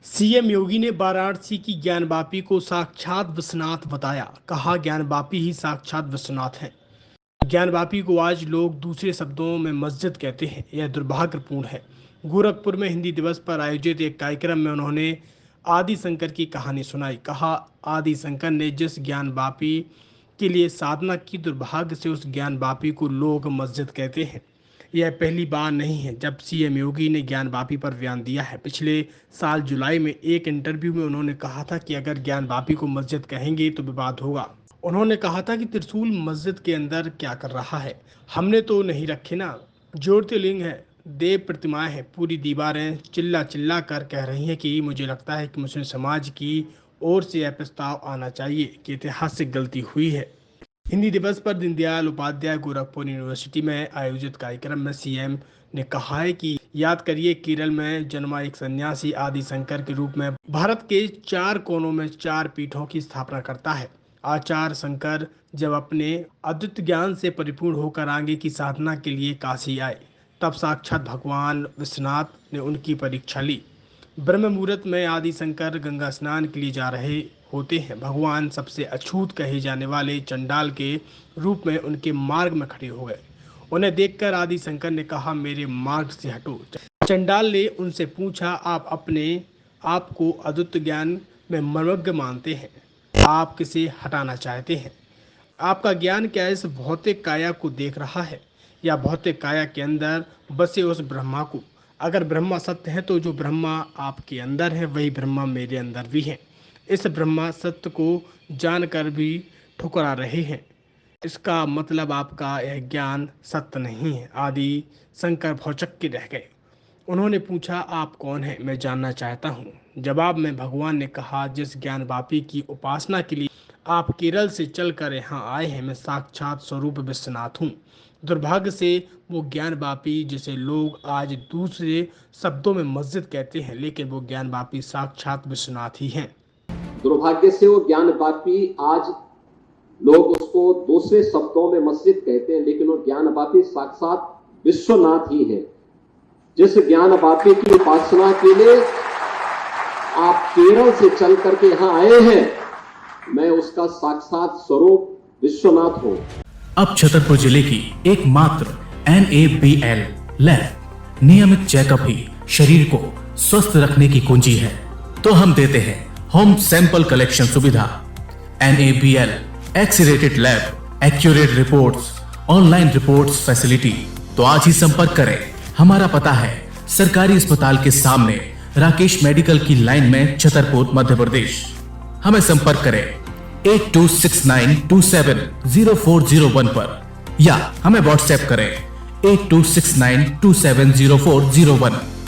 CM योगी ने वाराणसी की ज्ञानवापी को साक्षात विश्वनाथ बताया। कहा, ज्ञानवापी ही साक्षात विश्वनाथ हैं। ज्ञानवापी को आज लोग दूसरे शब्दों में मस्जिद कहते हैं। यह दुर्भाग्यपूर्ण है। गोरखपुर में हिंदी दिवस पर आयोजित एक कार्यक्रम में उन्होंने आदि शंकर की कहानी सुनाई। कहा, आदि शंकर ने जिस ज्ञानवापी के लिए साधना की, दुर्भाग्य से उस ज्ञानवापी को लोग मस्जिद कहते हैं। यह पहली बार नहीं है जब सीएम योगी ने ज्ञानवापी पर बयान दिया है। पिछले साल जुलाई में एक इंटरव्यू में उन्होंने कहा था कि अगर ज्ञानवापी को मस्जिद कहेंगे तो विवाद होगा। उन्होंने कहा था कि त्रिशूल मस्जिद के अंदर क्या कर रहा है, हमने तो नहीं रखे ना। ज्योतिर्लिंग है, देव प्रतिमाएं हैं, पूरी दीवारें चिल्ला चिल्ला कर कह रही हैं कि मुझे लगता है कि मुस्लिम समाज की ओर से यह प्रस्ताव आना चाहिए कि ऐतिहासिक गलती हुई है। हिंदी दिवस पर दीनदयाल उपाध्याय गोरखपुर यूनिवर्सिटी में आयोजित कार्यक्रम में सीएम ने कहा है कि याद करिए, केरल में जन्मा एक सन्यासी आदि शंकर के रूप में भारत के 4 कोनों में 4 पीठों की स्थापना करता है। आचार्य शंकर जब अपने अद्वित ज्ञान से परिपूर्ण होकर आगे की साधना के लिए काशी आए, तब साक्षात भगवान विश्वनाथ ने उनकी परीक्षा ली। ब्रह्म मुहूर्त में आदि शंकर गंगा स्नान के लिए जा रहे होते हैं। भगवान सबसे अछूत कहे जाने वाले चंडाल के रूप में उनके मार्ग में खड़े हो गए। उन्हें देखकर आदि शंकर ने कहा, मेरे मार्ग से हटो। चंडाल ने उनसे पूछा, आप अपने आप को अद्वित ज्ञान में मर्मज्ञ मानते हैं, आप किसे हटाना चाहते हैं? आपका ज्ञान क्या इस भौतिक काया को देख रहा है, या भौतिक काया के अंदर बसे उस ब्रह्मा को? अगर ब्रह्मा सत्य है तो जो ब्रह्मा आपके अंदर है वही ब्रह्मा मेरे अंदर भी है। इस ब्रह्मा सत्य को जानकर भी ठुकरा रहे हैं, इसका मतलब आपका यह ज्ञान सत्य नहीं है। आदि शंकर भौचक्के रह गए। उन्होंने पूछा, आप कौन हैं? मैं जानना चाहता हूँ। जवाब में भगवान ने कहा, जिस ज्ञानवापी की उपासना के लिए आप केरल से चलकर यहाँ आए हैं, मैं साक्षात स्वरूप विश्वनाथ हूँ। दुर्भाग्य से वो ज्ञानवापी जिसे लोग आज दूसरे शब्दों में मस्जिद कहते हैं, लेकिन वो ज्ञानवापी साक्षात विश्वनाथ ही हैं। दुर्भाग्य से वो ज्ञानवापी आज लोग उसको दूसरे शब्दों में मस्जिद कहते हैं, लेकिन वो ज्ञानवापी साक्षात विश्वनाथ ही है। जिस ज्ञानवापी की उपासना के लिए आप केरल से चल करके यहां आए हैं, मैं उसका साक्षात स्वरूप विश्वनाथ हूं। अब छतरपुर जिले की एकमात्र NABL लैब नियमित चेकअप ही शरीर को स्वस्थ रखने की कुंजी है। तो हम देते हैं होम सैंपल कलेक्शन सुविधा। NABL accredited lab, accurate reports, online reports facility. तो आज ही संपर्क करें। हमारा पता है सरकारी अस्पताल के सामने, राकेश मेडिकल की लाइन में, छतरपुर, मध्य प्रदेश। हमें संपर्क करें 8269270401 पर, या हमें व्हाट्सएप करें 8269270401।